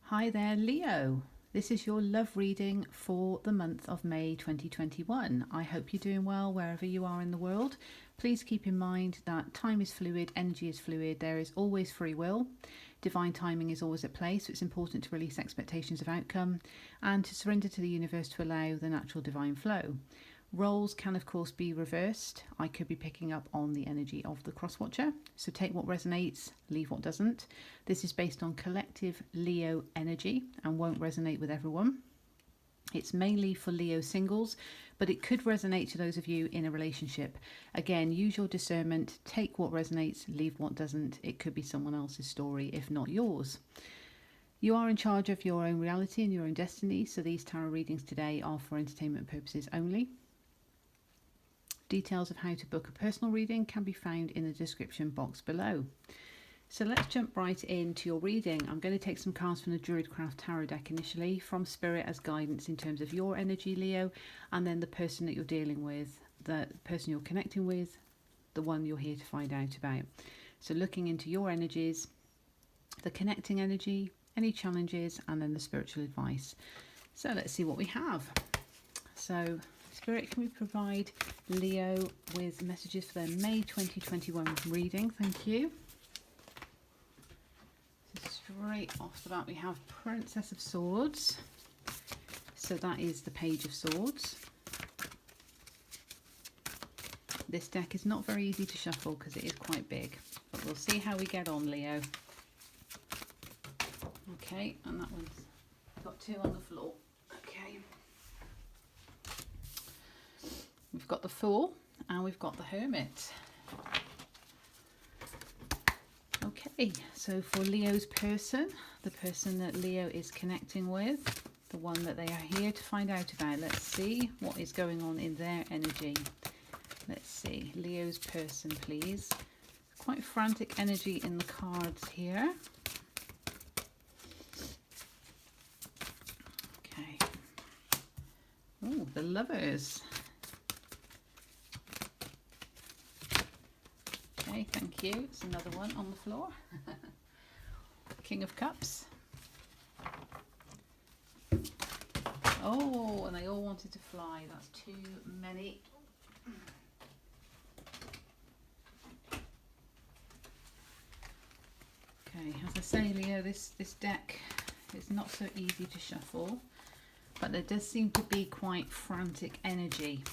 Hi there, Leo. This is your love reading for the month of May 2021. I hope you're doing well wherever you are in the world. Please keep in mind that time is fluid, energy is fluid, there is always free will. Divine timing is always at play, so it's important to release expectations of outcome and to surrender to the universe to allow the natural divine flow. Roles can, of course, be reversed. I could be picking up on the energy of the cross watcher. So take what resonates, leave what doesn't. This is based on collective Leo energy and won't resonate with everyone. It's mainly for Leo singles, but it could resonate to those of you in a relationship. Again, use your discernment. Take what resonates, leave what doesn't. It could be someone else's story, if not yours. You are in charge of your own reality and your own destiny, so these tarot readings today are for entertainment purposes only. Details of how to book a personal reading can be found in the description box below. So let's jump right into your reading. I'm going to take some cards from the Druidcraft Tarot deck initially, from Spirit as guidance in terms of your energy, Leo, and then the person that you're dealing with, the person you're connecting with, the one you're here to find out about. So looking into your energies, the connecting energy, any challenges, and then the spiritual advice. So let's see what we have. So Spirit, can we provide Leo with messages for their May 2021 reading? Thank you. So straight off the bat we have Princess of Swords. So that is the Page of Swords. This deck is not very easy to shuffle because it is quite big, but we'll see how we get on, Leo. Okay, and that one's got two on the floor. Okay. We've got the Fool and we've got the Hermit. Okay, so for Leo's person, the person that Leo is connecting with, the one that they are here to find out about, let's see what is going on in their energy. Let's see, Leo's person, please. Quite frantic energy in the cards here. Okay. Oh, the Lovers. Okay, thank you. It's another one on the floor. King of Cups. Oh, and they all wanted to fly. That's too many. Okay, as I say, Leo, this deck is not so easy to shuffle, but there does seem to be quite frantic energy.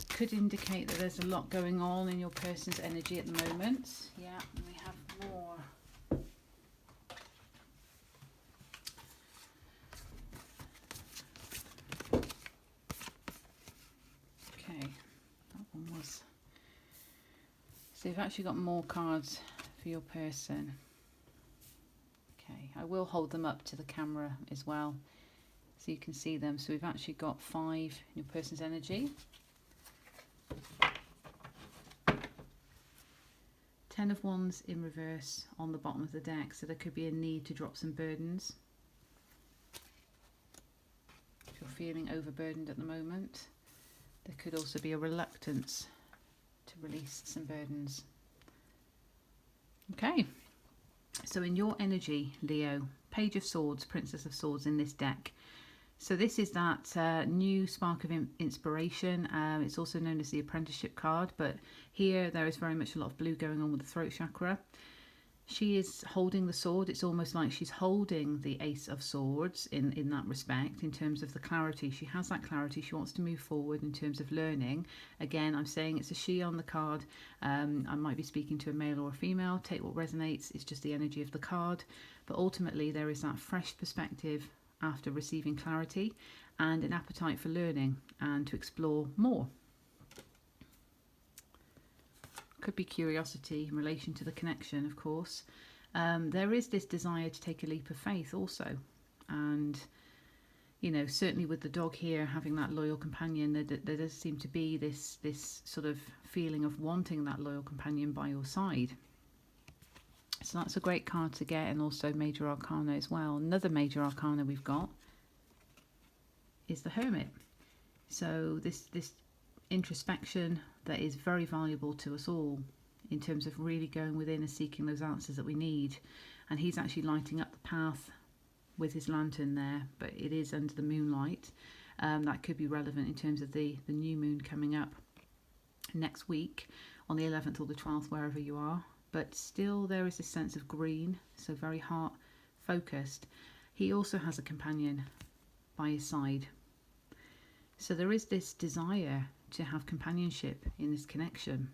Could indicate that there's a lot going on in your person's energy at the moment. Yeah, and we have more. Okay, that one was. So you've actually got more cards for your person. Okay, I will hold them up to the camera as well so you can see them. So we've actually got 5 in your person's energy. 10 of Wands in reverse on the bottom of the deck, so there could be a need to drop some burdens. If you're feeling overburdened at the moment, there could also be a reluctance to release some burdens. Okay, so in your energy, Leo, Page of Swords, Princess of Swords in this deck. So this is that new spark of inspiration. It's also known as the apprenticeship card, but here there is very much a lot of blue going on with the throat chakra. She is holding the sword. It's almost like she's holding the Ace of Swords in that respect, in terms of the clarity. She has that clarity. She wants to move forward in terms of learning. Again, I'm saying it's a she on the card. I might be speaking to a male or a female. Take what resonates. It's just the energy of the card. But ultimately, there is that fresh perspective after receiving clarity and an appetite for learning and to explore more. Could be curiosity in relation to the connection, of course. There is this desire to take a leap of faith also, and you know, certainly with the dog here having that loyal companion, there does seem to be this sort of feeling of wanting that loyal companion by your side. So that's a great card to get, and also Major Arcana as well. Another Major Arcana we've got is the Hermit. So this introspection that is very valuable to us all in terms of really going within and seeking those answers that we need. and he's actually lighting up the path with his lantern there, but it is under the moonlight. That could be relevant in terms of the new moon coming up next week on the 11th or the 12th, wherever you are. But still there is this sense of green, so very heart focused. He also has a companion by his side. So there is this desire to have companionship in this connection.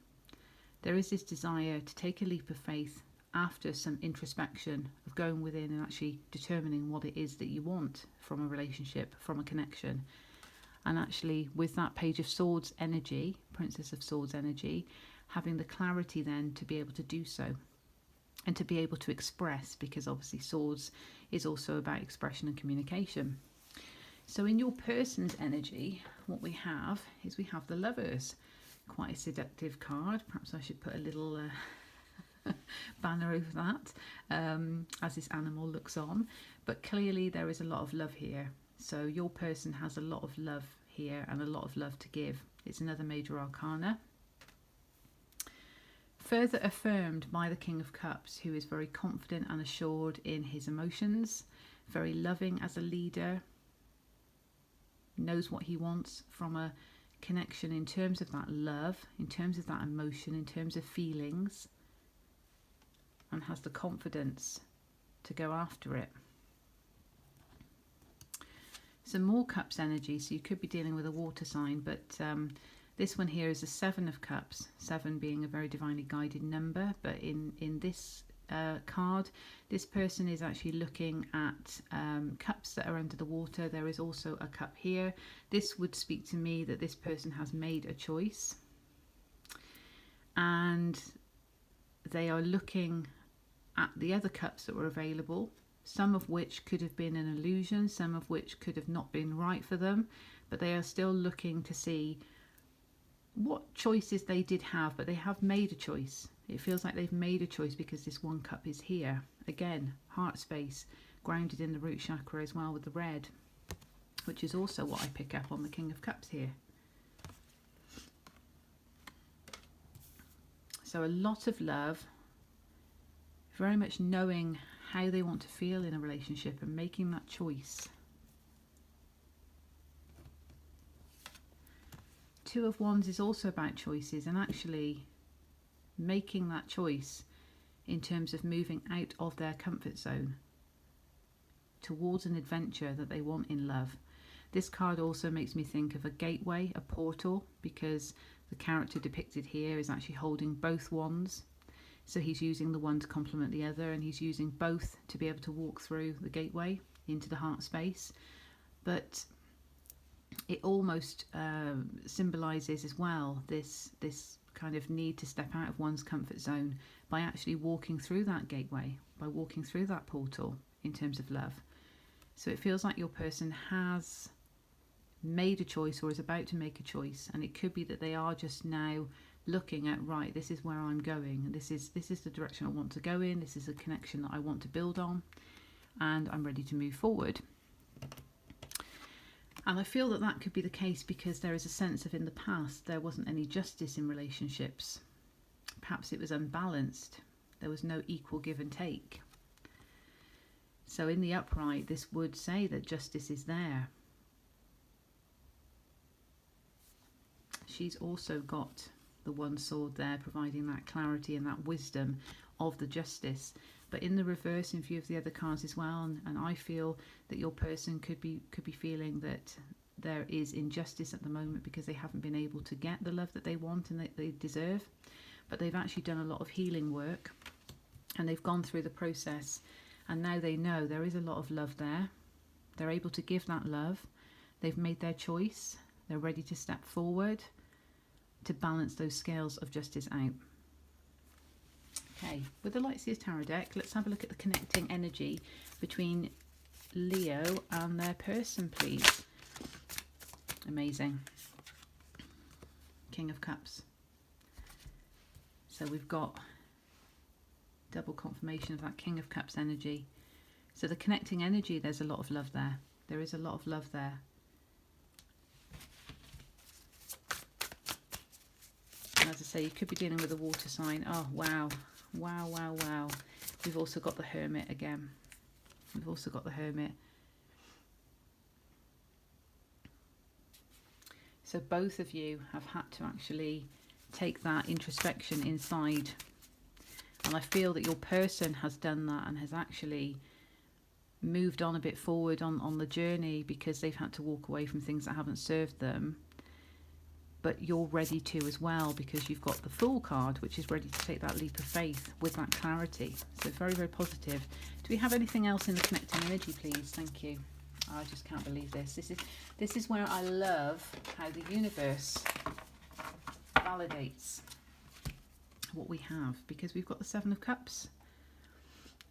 There is this desire to take a leap of faith after some introspection of going within and actually determining what it is that you want from a relationship, from a connection. And actually with that Page of Swords energy, Princess of Swords energy, having the clarity then to be able to do so and to be able to express, because obviously swords is also about expression and communication. So in your person's energy, what we have is we have the Lovers. Quite a seductive card. Perhaps I should put a little banner over that as this animal looks on. But clearly there is a lot of love here. So your person has a lot of love here and a lot of love to give. It's another major arcana. Further affirmed by the King of Cups, who is very confident and assured in his emotions, very loving as a leader, knows what he wants from a connection in terms of that love, in terms of that emotion, in terms of feelings, and has the confidence to go after it. Some more Cups energy, so you could be dealing with a water sign, but this one here is a 7 of Cups, 7 being a very divinely guided number. But in this card, this person is actually looking at cups that are under the water. There is also a cup here. This would speak to me that this person has made a choice, and they are looking at the other cups that were available, some of which could have been an illusion, some of which could have not been right for them, but they are still looking to see what choices they did have. But they have made a choice. It feels like they've made a choice because this one cup is here. Again, heart space, grounded in the root chakra as well with the red, which is also what I pick up on the King of Cups here. So a lot of love, very much knowing how they want to feel in a relationship and making that choice. Two of Wands is also about choices and actually making that choice in terms of moving out of their comfort zone towards an adventure that they want in love. This card also makes me think of a gateway, a portal, because the character depicted here is actually holding both wands. So he's using the one to complement the other, and he's using both to be able to walk through the gateway into the heart space. But it almost symbolises as well this kind of need to step out of one's comfort zone by actually walking through that gateway, by walking through that portal in terms of love. So it feels like your person has made a choice or is about to make a choice, and it could be that they are just now looking at, right, this is where I'm going, and this is the direction I want to go in, this is a connection that I want to build on, and I'm ready to move forward. And I feel that that could be the case because there is a sense of in the past there wasn't any justice in relationships. Perhaps it was unbalanced. There was no equal give and take. So in the upright, this would say that justice is there. She's also got the one sword there, providing that clarity and that wisdom of the justice. But in the reverse, in view of the other cards as well, and I feel that your person could be feeling that there is injustice at the moment because they haven't been able to get the love that they want and that they deserve. But they've actually done a lot of healing work, and they've gone through the process, and now they know there is a lot of love there. They're able to give that love. They've made their choice. They're ready to step forward to balance those scales of justice out. Okay, with the Lightseers Tarot deck, let's have a look at the connecting energy between Leo and their person, please. Amazing. King of Cups. So we've got double confirmation of that King of Cups energy. So the connecting energy, there's a lot of love there. There is a lot of love there. And as I say, you could be dealing with a water sign. Oh, wow. Wow, wow, wow. We've also got the Hermit again. We've also got the Hermit. So both of you have had to actually take that introspection inside. And I feel that your person has done that and has actually moved on a bit forward on the journey because they've had to walk away from things that haven't served them. But you're ready to as well because you've got the Fool card, which is ready to take that leap of faith with that clarity. So very, very positive. Do we have anything else in the connecting energy, please? Thank you. I just can't believe this. This is where I love how the universe validates what we have, because we've got the Seven of Cups,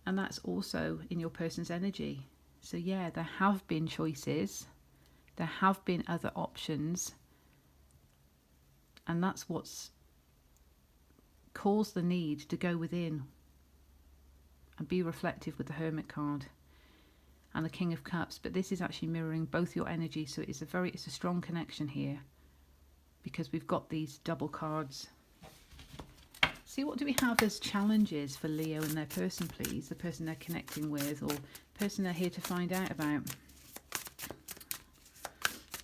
and that's also in your person's energy. So yeah, there have been choices, there have been other options, and that's what's caused the need to go within and be reflective with the Hermit card and the King of Cups. But this is actually mirroring both your energy, so it's a strong connection here because we've got these double cards. See, what do we have as challenges for Leo and their person, please? The person they're connecting with, or the person they're here to find out about.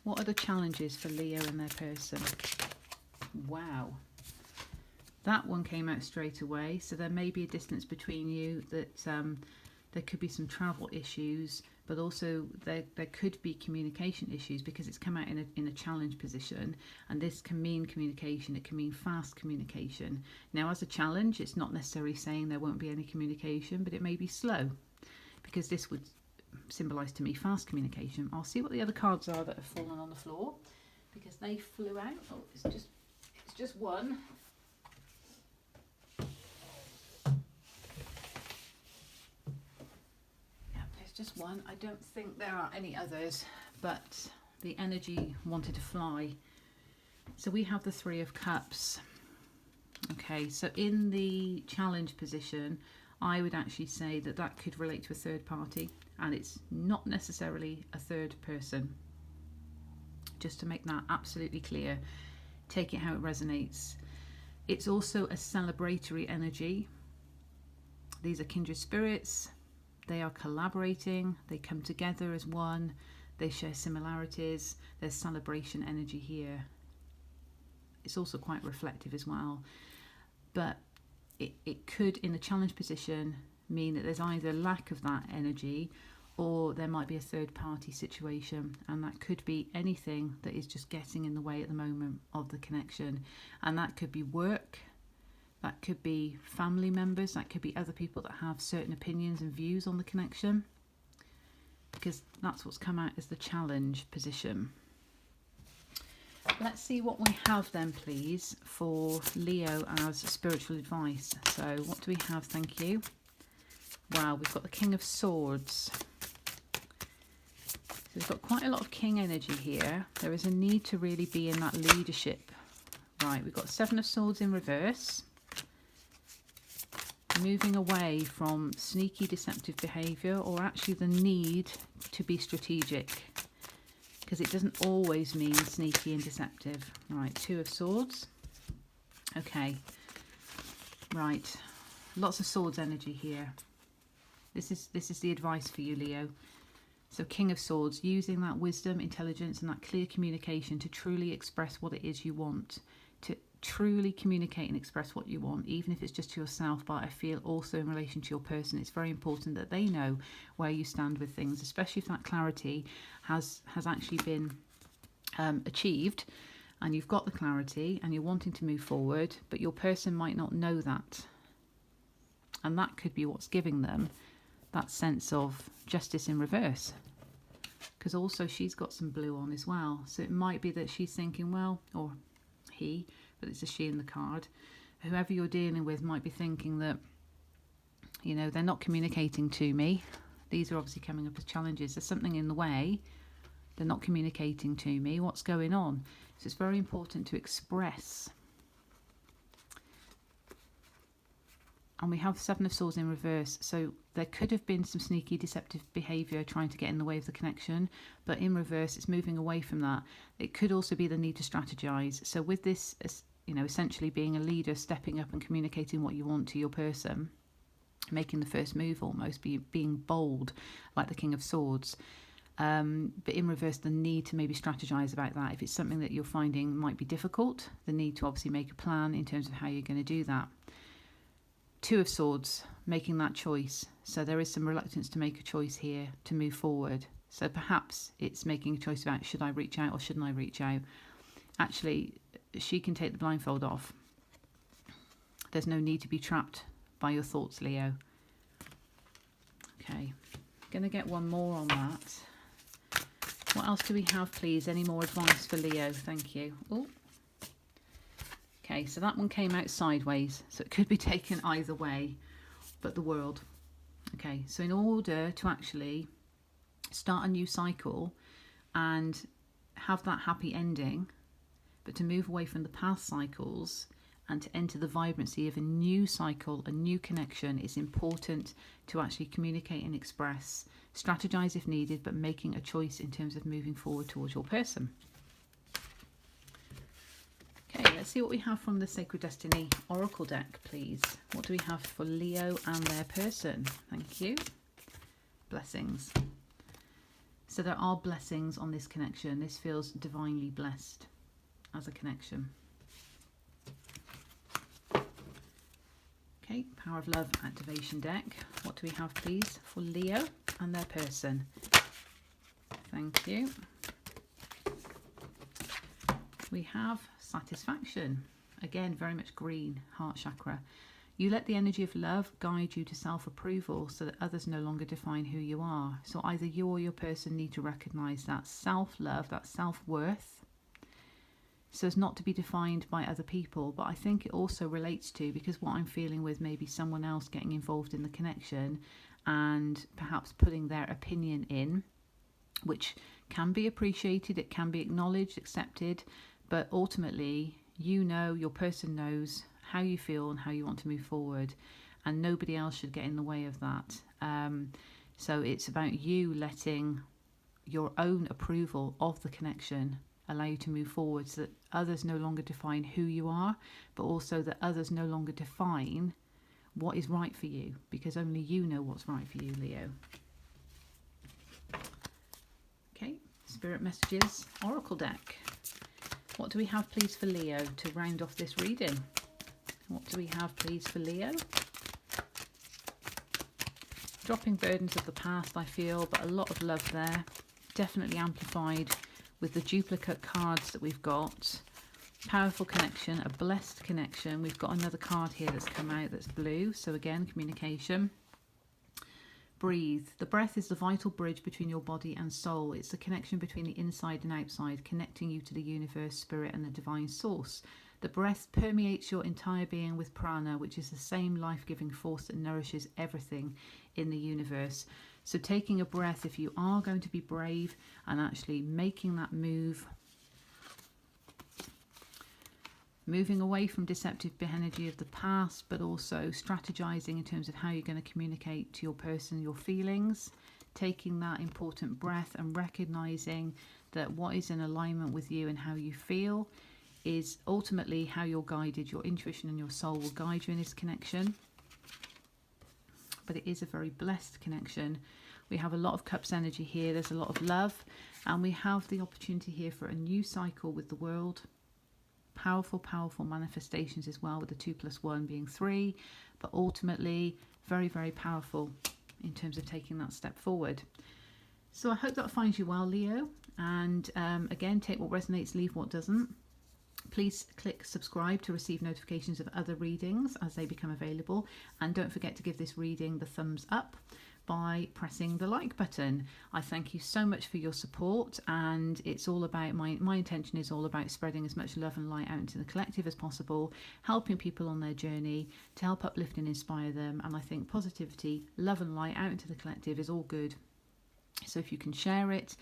What are the challenges for Leo and their person? Wow. That one came out straight away. So there may be a distance between you, that there could be some travel issues, but also there could be communication issues because it's come out in a challenge position, and this can mean communication. It can mean fast communication. Now, as a challenge, it's not necessarily saying there won't be any communication, but it may be slow, because this would symbolise to me fast communication. I'll see what the other cards are that have fallen on the floor because they flew out. Oh, it's just one. Just one. I don't think there are any others, but the energy wanted to fly. So we have the Three of Cups. Okay, so in the challenge position, I would actually say that that could relate to a third party, and it's not necessarily a third person. Just to make that absolutely clear, take it how it resonates. It's also a celebratory energy. These are kindred spirits. They are collaborating, they come together as one, they share similarities, there's celebration energy here. It's also quite reflective as well, but it could, in the challenge position, mean that there's either lack of that energy or there might be a third party situation, and that could be anything that is just getting in the way at the moment of the connection. And that could be work, that could be family members, that could be other people that have certain opinions and views on the connection, because that's what's come out as the challenge position. Let's see what we have then, please, for Leo as spiritual advice. So what do we have? Thank you. Wow, we've got the King of Swords. So we've got quite a lot of king energy here. There is a need to really be in that leadership. Right, we've got Seven of Swords in reverse. Moving away from sneaky deceptive behaviour, or actually the need to be strategic, because it doesn't always mean sneaky and deceptive. Right, Two of Swords. Okay, right, lots of swords energy here. This is the advice for you, Leo. So King of Swords, using that wisdom, intelligence and that clear communication to truly express what it is you want, to truly communicate and express what you want, even if it's just to yourself. But I feel also in relation to your person, it's very important that they know where you stand with things, especially if that clarity has actually been achieved, and you've got the clarity and you're wanting to move forward, but your person might not know that, and that could be what's giving them that sense of justice in reverse. Because also she's got some blue on as well, so it might be that she's thinking, well, or he, but it's a she in the card, whoever you're dealing with might be thinking that, you know, they're not communicating to me. These are obviously coming up as challenges. There's something in the way. They're not communicating to me. What's going on? So it's very important to express. And we have Seven of Swords in reverse. So there could have been some sneaky deceptive behaviour trying to get in the way of the connection, but in reverse it's moving away from that. It could also be the need to strategize. So with this essentially being a leader, stepping up and communicating what you want to your person, making the first move, almost being bold, like the King of Swords. But in reverse, the need to maybe strategize about that. If it's something that you're finding might be difficult, the need to obviously make a plan in terms of how you're going to do that. Two of Swords, making that choice. So there is some reluctance to make a choice here to move forward. So perhaps it's making a choice about, should I reach out or shouldn't I reach out? Actually, she can take the blindfold off. There's no need to be trapped by your thoughts, Leo. Okay, going to get one more on that. What else do we have, please? Any more advice for Leo? Thank you. Oh, okay, so that one came out sideways, so it could be taken either way, but the World. Okay, so in order to actually start a new cycle and have that happy ending, but to move away from the past cycles and to enter the vibrancy of a new cycle, a new connection, it's important to actually communicate and express, strategize if needed, but making a choice in terms of moving forward towards your person. Okay, let's see what we have from the Sacred Destiny Oracle deck, please. What do we have for Leo and their person? Thank you. Blessings. So there are blessings on this connection. This feels divinely blessed as a connection. Okay, Power of Love activation deck. What do we have, please, for Leo and their person? Thank you. We have Satisfaction. Again, very much green, heart chakra. You let the energy of love guide you to self-approval so that others no longer define who you are. So either you or your person need to recognize that self-love, that self-worth, so as not to be defined by other people. But I think it also relates to, because what I'm feeling with maybe someone else getting involved in the connection and perhaps putting their opinion in, which can be appreciated, it can be acknowledged, accepted, but ultimately, your person knows how you feel and how you want to move forward, and nobody else should get in the way of that. So it's about you letting your own approval of the connection allow you to move forward, so that others no longer define who you are, but also that others no longer define what is right for you, because only you know what's right for you, Leo. Okay, Spirit Messages Oracle deck. What do we have, please, for Leo to round off this reading? What do we have, please, for Leo? Dropping burdens of the past, I feel, but a lot of love there. Definitely amplified with the duplicate cards that we've got. Powerful connection, a blessed connection. We've got another card here that's come out that's blue. So again, communication. Breathe. The breath is the vital bridge between your body and soul. It's the connection between the inside and outside, connecting you to the universe, spirit, and the divine source. The breath permeates your entire being with prana, which is the same life-giving force that nourishes everything in the universe. So taking a breath, if you are going to be brave and actually making that move, moving away from deceptive energy of the past, but also strategizing in terms of how you're going to communicate to your person your feelings, taking that important breath and recognizing that what is in alignment with you and how you feel is ultimately how you're guided. Your intuition and your soul will guide you in this connection. But it is a very blessed connection. We have a lot of cups energy here. There's a lot of love, and we have the opportunity here for a new cycle with the World. Powerful, powerful manifestations as well, with the 2 + 1 being 3, but ultimately very, very powerful in terms of taking that step forward. So I hope that finds you well, Leo. And again, take what resonates, leave what doesn't. Please click subscribe to receive notifications of other readings as they become available. And don't forget to give this reading the thumbs up by pressing the like button. I thank you so much for your support, and it's all about my intention is all about spreading as much love and light out into the collective as possible, helping people on their journey to help uplift and inspire them. And I think positivity, love and light out into the collective is all good. So if you can share it,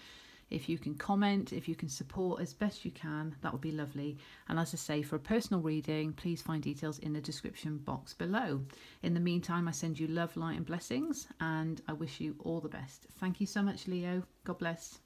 if you can comment, if you can support as best you can, that would be lovely. And as I say, for a personal reading, please find details in the description box below. In the meantime, I send you love, light and blessings, and I wish you all the best. Thank you so much, Leo. God bless.